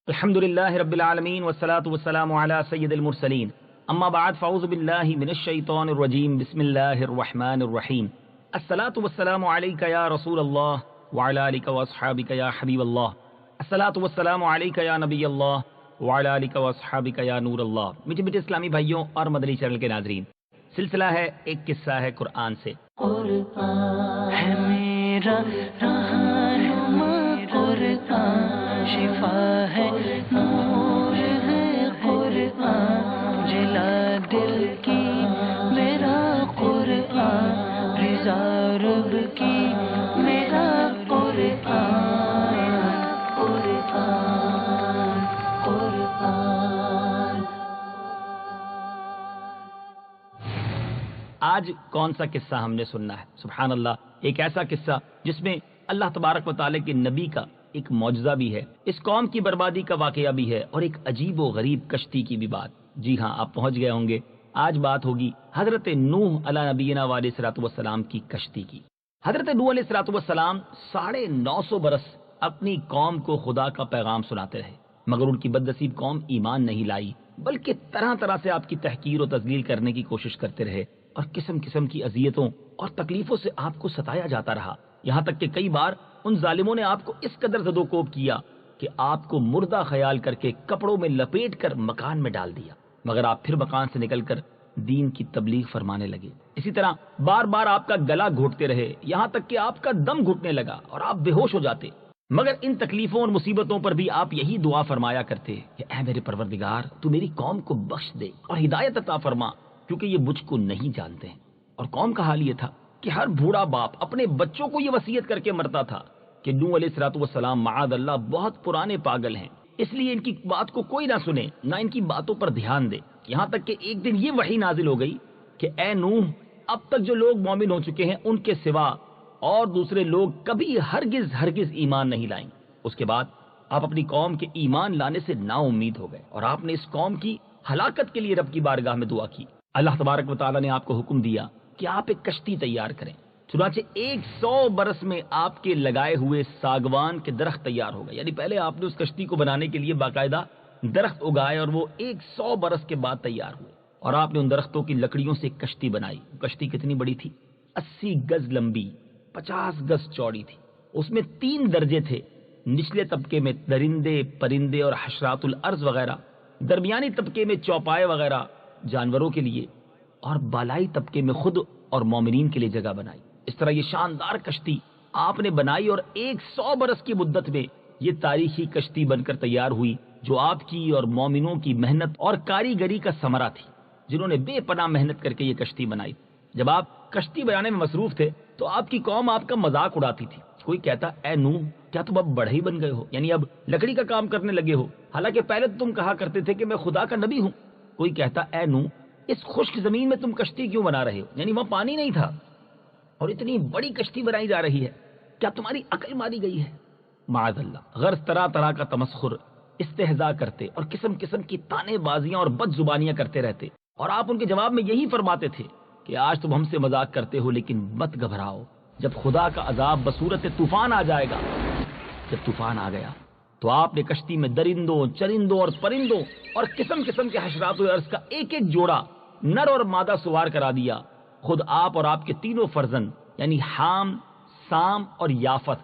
الحمد للہ رب العالمین والصلاة والسلام علی سید المرسلین اما بعد فاعوذ باللہ من الشیطان الرجیم بسم اللہ الرحمن الرحیم الصلاة والسلام علیک یا رسول اللہ وعلی آلک واصحابک یا حبیب اللہ الصلاة والسلام علیک یا نبی اللہ وعلی آلک واصحابک یا نور اللہ۔ میٹھے میٹھے اسلامی بھائیوں اور مدنی چینل کے ناظرین، سلسلہ ہے ایک قصہ ہے قرآن سے۔ قرآن ہے میرا رہنما، قرآن شفا ہے، نور ہے قرآن، جلا دل کی میرا قرآن، رضا رب کی میرا قرآن، قرآن قرآن۔ آج کون سا قصہ ہم نے سننا ہے؟ سبحان اللہ، ایک ایسا قصہ جس میں اللہ تبارک و تعالی کے نبی کا ایک معجزہ بھی ہے، اس قوم کی بربادی کا واقعہ بھی ہے، اور ایک عجیب و غریب کشتی کی بھی بات۔ جی ہاں، آپ پہنچ گئے ہوں گے۔ آج بات ہوگی حضرت نوح علی نبینا علیہ الصلوۃ والسلام کی کشتی کی۔ حضرت نوح علیہ الصلوۃ والسلام 950 برس اپنی قوم کو خدا کا پیغام سناتے رہے، مگر ان کی بدنصیب قوم ایمان نہیں لائی، بلکہ طرح طرح سے آپ کی تحقیر و تذلیل کرنے کی کوشش کرتے رہے، اور قسم قسم کی اذیتوں اور تکلیفوں سے آپ کو ستایا جاتا رہا، یہاں تک کہ کئی بار ان ظالموں نے آپ کو اس قدر زد و کوب کیا کہ آپ کو مردہ خیال کر کے کپڑوں میں لپیٹ کر مکان میں ڈال دیا، مگر آپ پھر مکان سے نکل کر دین کی تبلیغ فرمانے لگے۔ اسی طرح بار بار آپ کا گلا گھونٹتے رہے، یہاں تک کہ آپ کا دم گھٹنے لگا اور آپ بے ہوش ہو جاتے، مگر ان تکلیفوں اور مصیبتوں پر بھی آپ یہی دعا فرمایا کرتے کہ اے میرے پروردگار، تو میری قوم کو بخش دے اور ہدایت عطا فرما، کیونکہ یہ مجھ کو نہیں جانتے ہیں۔ اور قوم کا حال یہ تھا کہ ہر بوڑھا باپ اپنے بچوں کو یہ وصیت کر کے مرتا تھا کہ نوح علیہ الصلوۃ والسلام معاذ اللہ بہت پرانے پاگل ہیں، اس لیے ان کی بات کو کوئی نہ سنے، نہ ان کی باتوں پر دھیان دے۔ یہاں تک کہ ایک دن یہ وحی نازل ہو گئی کہ اے نوح، اب تک جو لوگ مومن ہو چکے ہیں ان کے سوا اور دوسرے لوگ کبھی ہرگز ہرگز ایمان نہیں لائیں۔ اس کے بعد آپ اپنی قوم کے ایمان لانے سے نا امید ہو گئے، اور آپ نے اس قوم کی ہلاکت کے لیے رب کی بارگاہ میں دعا کی۔ اللہ تبارک و تعالیٰ نے آپ کو حکم دیا کہ آپ ایک کشتی تیار کریں، چنانچہ 100 برس میں آپ کے لگائے ہوئے ساگوان کے درخت تیار ہو گئے، یعنی پہلے آپ نے اس کشتی کو بنانے کے لیے باقاعدہ درخت اگائے، اور وہ 100 برس کے بعد تیار ہوئے، اور آپ نے ان درختوں کی لکڑیوں سے ایک کشتی بنائی۔ کشتی کتنی بڑی تھی؟ 80 گز لمبی، 50 گز چوڑی تھی۔ اس میں 3 درجے تھے، نچلے طبقے میں درندے پرندے اور حشرات الارض وغیرہ، درمیانی طبقے میں چوپائے وغیرہ جانوروں کے لیے، اور بالائی طبقے میں خود اور مومنین کے لیے جگہ بنائی۔ اس طرح یہ شاندار کشتی آپ نے بنائی، اور 100 برس کی مدت میں یہ تاریخی کشتی بن کر تیار ہوئی، جو آپ کی اور مومنوں کی محنت اور کاریگری کا ثمرہ تھی، جنہوں نے بے پناہ محنت کر کے یہ کشتی بنائی۔ جب آپ کشتی بنانے میں مصروف تھے تو آپ کی قوم آپ کا مذاق اڑاتی تھی۔ کوئی کہتا اے نوح، کیا تم اب بڑھے ہی بن گئے ہو، یعنی اب لکڑی کا کام کرنے لگے ہو، حالانکہ پہلے تو تم کہا کرتے تھے کہ میں خدا کا نبی ہوں۔ کوئی کہتا اے نوح، اس خشک زمین میں تم کشتی کیوں بنا رہے ہو، یعنی وہاں پانی نہیں تھا، اور اتنی بڑی کشتی بنائی جا رہی ہے، کیا تمہاری عقل ماری گئی ہے؟ معاذ اللہ، غرض طرح طرح کا تمسخر، استہزاء کرتے اور قسم قسم کی طعنے بازیاں اور بد زبانیاں کرتے رہتے، اور آپ ان کے جواب میں یہی فرماتے تھے کہ آج تم ہم سے مذاق کرتے ہو، لیکن مت گھبراؤ، جب خدا کا عذاب بصورت طوفان آ جائے گا۔ جب طوفان آ گیا تو آپ نے کشتی میں درندوں چرندوں اور پرندوں اور قسم قسم کے حشرات و ارض کا ایک ایک جوڑا نر اور مادہ سوار کرا دیا۔ خود آپ اور آپ کے تینوں فرزند، یعنی حام، سام اور یافت،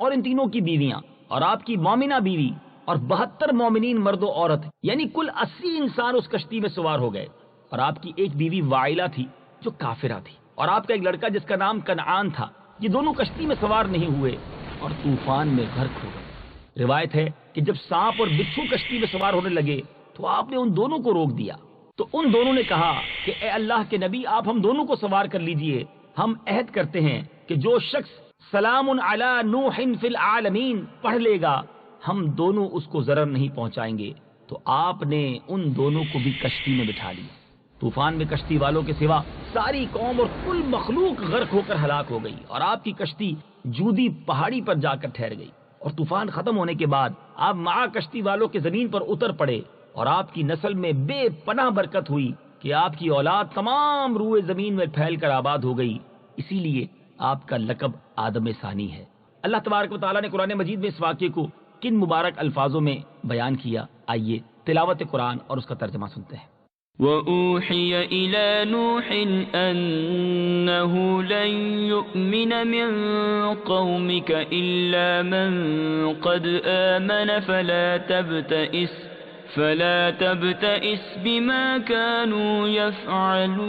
اور ان تینوں کی بیویاں، اور آپ کی مومنہ بیوی، اور 72 مومنین مرد و عورت، یعنی کل 80 انسان اس کشتی میں سوار ہو گئے، اور آپ کی ایک بیوی وائلہ تھی جو کافرہ تھی، اور آپ کا ایک لڑکا جس کا نام کنعان تھا۔ یہ دونوں کشتی میں سوار نہیں ہوئے اور طوفان میں غرق ہو گئے۔ روایت ہے کہ جب سانپ اور بچھو کشتی میں سوار ہونے لگے تو آپ نے ان دونوں کو روک دیا، تو ان دونوں نے کہا کہ اے اللہ کے نبی، آپ ہم دونوں کو سوار کر لیجئے، ہم عہد کرتے ہیں کہ جو شخص سلام علی نوح فی العالمین پڑھ لے گا، ہم دونوں اس کو ضرر نہیں پہنچائیں گے۔ تو آپ نے ان دونوں کو بھی کشتی میں بٹھا لیا۔ طوفان میں کشتی والوں کے سوا ساری قوم اور کل مخلوق غرق ہو کر ہلاک ہو گئی، اور آپ کی کشتی جودی پہاڑی پر جا کر ٹھہر گئی۔ اور طوفان ختم ہونے کے بعد آپ مع کشتی والوں کے زمین پر اتر پڑے، اور آپ کی نسل میں بے پناہ برکت ہوئی کہ آپ کی اولاد تمام روئے زمین میں پھیل کر آباد ہو گئی، اسی لیے آپ کا لقب آدم ثانی ہے۔ اللہ تبارک و تعالیٰ نے قرآن مجید میں اس واقعے کو کن مبارک الفاظوں میں بیان کیا، آئیے تلاوت قرآن اور اس کا ترجمہ سنتے ہیں۔ وَأُوحِيَ إِلَى نُوحٍ أَنَّهُ لَن يُؤْمِنَ مِن قَوْمِكَ إِلَّا مَن قَدْ آمَنَ فَلَا تَبْتَئِسْ بِمَا كَانُوا يَفْعَلُونَ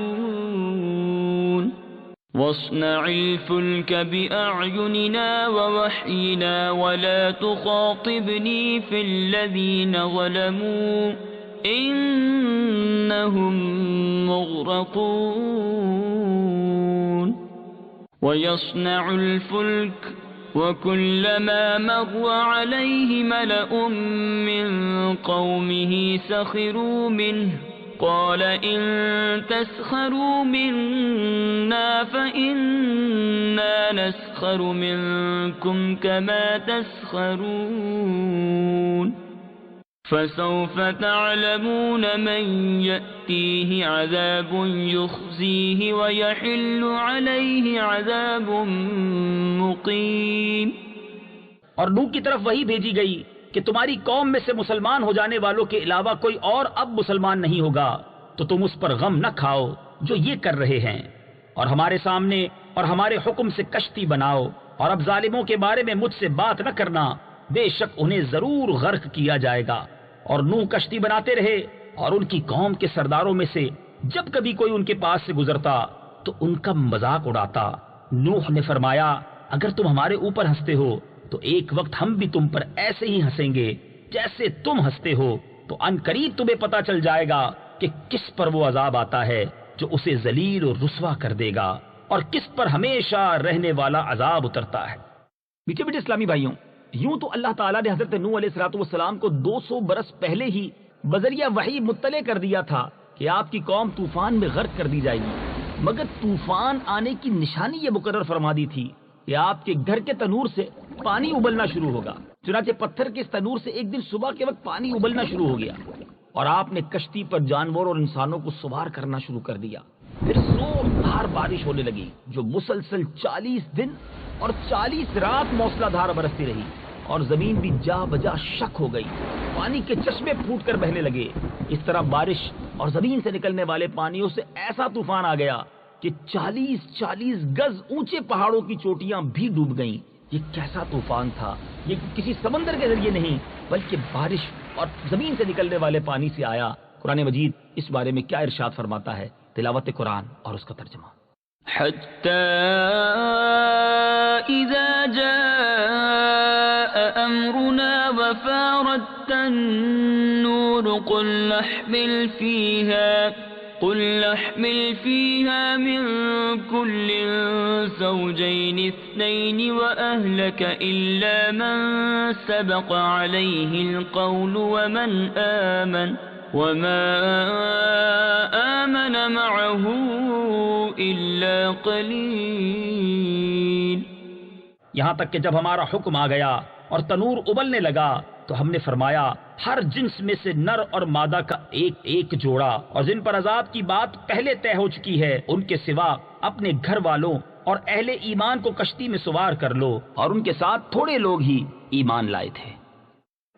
وَاصْنَعِ الْفُلْكَ بِأَعْيُنِنَا وَوَحْيِنَا وَلَا تُخَاطِبْنِي فِي الَّذِينَ ظَلَمُوا إِنَّهُمْ مُغْرَقُونَ وَيَصْنَعُ الْفُلْكَ وَكُلَّمَا مَرَّ عَلَيْهِ مَلَأٌ مِّن قَوْمِهِ سَخِرُوا مِنْهُ قال إن تسخروا منا فإنا نسخر منكم كما تسخرون فسوف تعلمون من يأتيه عذاب يخزيه ويحل عليه عذاب مقيم۔ اور نوح کی طرف وہی بھیجی گئی کہ تمہاری قوم میں سے مسلمان ہو جانے والوں کے علاوہ کوئی اور اب مسلمان نہیں ہوگا، تو تم اس پر غم نہ کھاؤ جو یہ کر رہے ہیں، اور ہمارے سامنے اور ہمارے حکم سے کشتی بناؤ، اور اب ظالموں کے بارے میں مجھ سے بات نہ کرنا، بے شک انہیں ضرور غرق کیا جائے گا۔ اور نوح کشتی بناتے رہے، اور ان کی قوم کے سرداروں میں سے جب کبھی کوئی ان کے پاس سے گزرتا تو ان کا مذاق اڑاتا۔ نوح نے فرمایا اگر تم ہمارے اوپر ہنستے ہو تو ایک وقت ہم بھی تم پر ایسے ہی ہنسیں گے جیسے تم ہنستے ہو، تو ان قریب تمہیں پتا چل جائے گا کہ کس پر وہ عذاب آتا ہے جو اسے ذلیل اور رسوا کر دے گا، اور کس پر ہمیشہ رہنے والا عذاب اترتا ہے۔ میٹھے میٹھے اسلامی بھائیوں، یوں تو اللہ تعالیٰ نے حضرت نوح علیہ السلام کو 200 برس پہلے ہی بذریعہ وحی مطلع کر دیا تھا کہ آپ کی قوم طوفان میں غرق کر دی جائے گی، مگر طوفان آنے کی نشانی یہ مقرر فرما دی تھی کہ آپ کے گھر کے تنور سے پانی ابلنا شروع ہوگا۔ چنانچہ پتھر کے اس تنور سے ایک دن صبح کے وقت پانی ابلنا شروع ہو گیا، اور آپ نے کشتی پر جانور اور انسانوں کو سوار کرنا شروع کر دیا۔ پھر زوردار بارش ہونے لگی جو مسلسل 40 دن اور 40 رات موسلا دھار برستی رہی، اور زمین بھی جا بجا شک ہو گئی، پانی کے چشمے پھوٹ کر بہنے لگے۔ اس طرح بارش اور زمین سے نکلنے والے پانیوں سے ایسا طوفان آ گیا کہ 40 گز اونچے پہاڑوں کی چوٹیاں بھی ڈوب گئیں۔ یہ کیسا طوفان تھا؟ یہ کسی سمندر کے ذریعے نہیں بلکہ بارش اور زمین سے نکلنے والے پانی سے آیا۔ قرآن مجید اس بارے میں کیا ارشاد فرماتا ہے؟ تلاوت قرآن اور اس کا ترجمہ۔ حتى إذا جاء أمرنا وفارت النور قل نحمل فيها من كل زوجين اثنين وأهلك إلا من سبق عليه القول وما آمن معه إلا قليل۔ یہاں تک کہ جب ہمارا حکم آ گیا اور تنور ابلنے لگا تو ہم نے فرمایا ہر جنس میں سے نر اور مادہ کا ایک جوڑا، اور جن پر عذاب کی بات پہلے طے ہو چکی ہے ان کے سوا اپنے گھر والوں اور اہل ایمان کو کشتی میں سوار کر لو، اور ان کے ساتھ تھوڑے لوگ ہی ایمان لائے تھے۔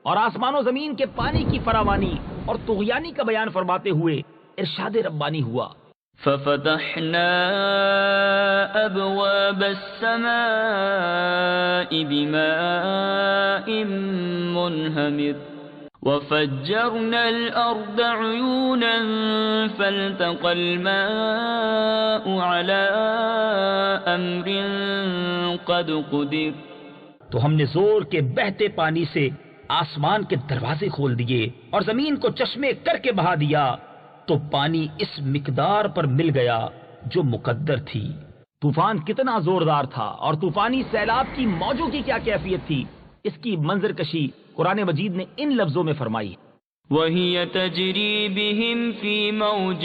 اور آسمان و زمین کے پانی کی فراوانی اور طغیانی کا بیان فرماتے ہوئے ارشاد ربانی ہوا، ففتحنا أبواب السماء بماء منهمر وفجرنا الأرض عيونا فالتقى الماء على أمر قد قدر۔ تو ہم نے زور کے بہتے پانی سے آسمان کے دروازے کھول دیے اور زمین کو چشمے کر کے بہا دیا، تو پانی اس مقدار پر مل گیا جو مقدر تھی۔ طوفان کتنا زوردار تھا اور طوفانی سیلاب کی موجوں کی کیا کیفیت تھی، اس کی منظر کشی قرآن مجید نے ان لفظوں میں فرمائی، وَهِيَ تَجْرِي بِهِمْ فِي مَوْجٍ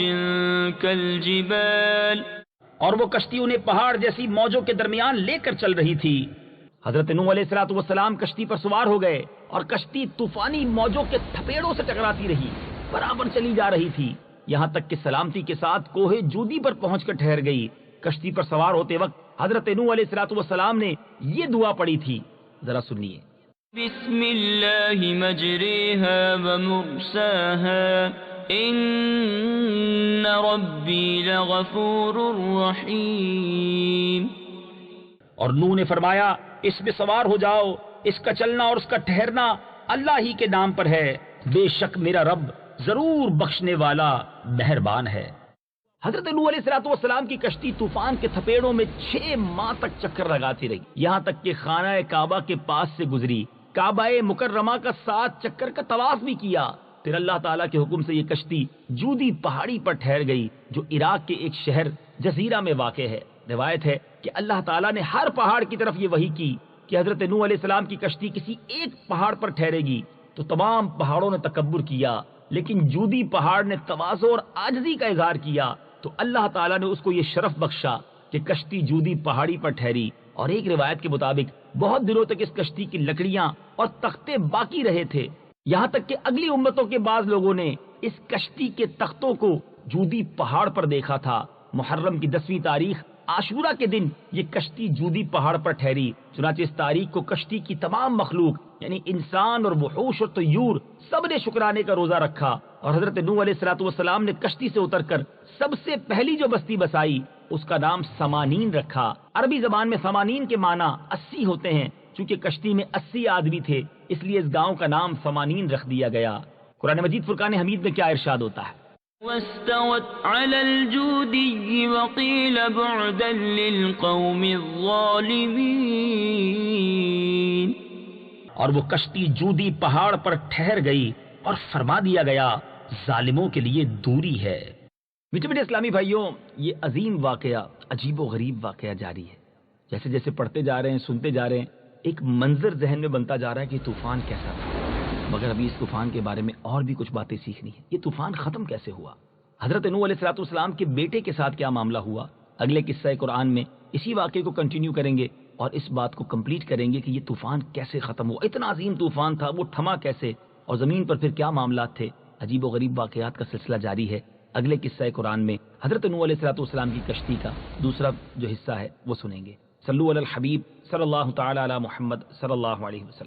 كَالْجِبَالِ، اور وہ کشتی انہیں پہاڑ جیسی موجوں کے درمیان لے کر چل رہی تھی۔ حضرت نوح علیہ السلام کشتی پر سوار ہو گئے اور کشتی طوفانی موجوں کے تھپیڑوں سے ٹکراتی رہی، برابر چلی جا رہی تھی، یہاں تک کہ سلامتی کے ساتھ کوہ جودی پر پہنچ کر ٹھہر گئی۔ کشتی پر سوار ہوتے وقت حضرت نوح علیہ السلام نے یہ دعا پڑھی تھی، ذرا سنیے، بسم اللہ مجریہا ومرساہا ان ربی لغفور رحیم۔ اور نوح نے فرمایا اس میں سوار ہو جاؤ، اس کا چلنا اور اس کا ٹھہرنا اللہ ہی کے نام پر ہے، بے شک میرا رب ضرور بخشنے والا مہربان ہے۔ حضرت نوح علیہ السلام کی کشتی طوفان کے تھپیڑوں میں 6 ماہ تک چکر لگاتی رہی، یہاں تک کہ خانہ کعبہ کے پاس سے گزری، کعبہ مکرمہ کا 7 چکر کا طواف بھی کیا۔ پھر اللہ تعالیٰ کے حکم سے یہ کشتی جودی پہاڑی پر ٹھہر گئی جو عراق کے ایک شہر جزیرہ میں واقع ہے۔ روایت ہے کہ اللہ تعالیٰ نے ہر پہاڑ کی طرف یہ وحی کی کہ حضرت نوح علیہ السلام کی کشتی کسی ایک پہاڑ پر ٹھہرے گی، تو تمام پہاڑوں نے تکبر کیا، لیکن جودی پہاڑ نے تواضع اور عاجزی کا اظہار کیا، تو اللہ تعالیٰ نے اس کو یہ شرف بخشا کہ کشتی جودی پہاڑی پر ٹھہری۔ اور ایک روایت کے مطابق بہت دنوں تک اس کشتی کی لکڑیاں اور تختے باقی رہے تھے، یہاں تک کہ اگلی امتوں کے بعض لوگوں نے اس کشتی کے تختوں کو جودی پہاڑ پر دیکھا تھا۔ محرم کی 10ویں تاریخ عاشورہ کے دن یہ کشتی جودی پہاڑ پر ٹھہری، چنانچہ اس تاریخ کو کشتی کی تمام مخلوق یعنی انسان اور وحوش اور طیور سب نے شکرانے کا روزہ رکھا، اور حضرت نوح علیہ السلام نے کشتی سے اتر کر سب سے پہلی جو بستی بسائی اس کا نام سمانین رکھا۔ عربی زبان میں سمانین کے معنی 80 ہوتے ہیں، چونکہ کشتی میں 80 آدمی تھے اس لیے اس گاؤں کا نام سمانین رکھ دیا گیا۔ قرآن مجید فرقان حمید میں کیا ارشاد ہوتا ہے؟ واستوت على الجودي وقيل بعدا للقوم الظالمين۔ اور وہ کشتی جودی پہاڑ پر ٹھہر گئی اور فرما دیا گیا ظالموں کے لیے دوری ہے۔ میٹھے میٹھے اسلامی بھائیوں، یہ عظیم واقعہ، عجیب و غریب واقعہ جاری ہے۔ جیسے جیسے پڑھتے جا رہے ہیں، سنتے جا رہے ہیں، ایک منظر ذہن میں بنتا جا رہا ہے کہ طوفان کیسا تھا، مگر ابھی اس طوفان کے بارے میں اور بھی کچھ باتیں سیکھنی ہے۔ یہ طوفان ختم کیسے ہوا؟ حضرت نوح علیہ السلام کے بیٹے کے ساتھ کیا معاملہ ہوا؟ اگلے قصہ قرآن میں اسی واقعے کو کنٹینیو کریں گے اور اس بات کو کمپلیٹ کریں گے کہ یہ طوفان کیسے ختم ہوا، اتنا عظیم طوفان تھا، وہ تھما کیسے، اور زمین پر پھر کیا معاملات تھے۔ عجیب و غریب واقعات کا سلسلہ جاری ہے۔ اگلے قصہ قرآن میں حضرت نوح علیہ السلام کی کشتی کا دوسرا جو حصہ ہے وہ سنیں گے۔ صلو علی الحبیب صلی اللہ تعالی علی محمد صلی اللہ علیہ وسلم۔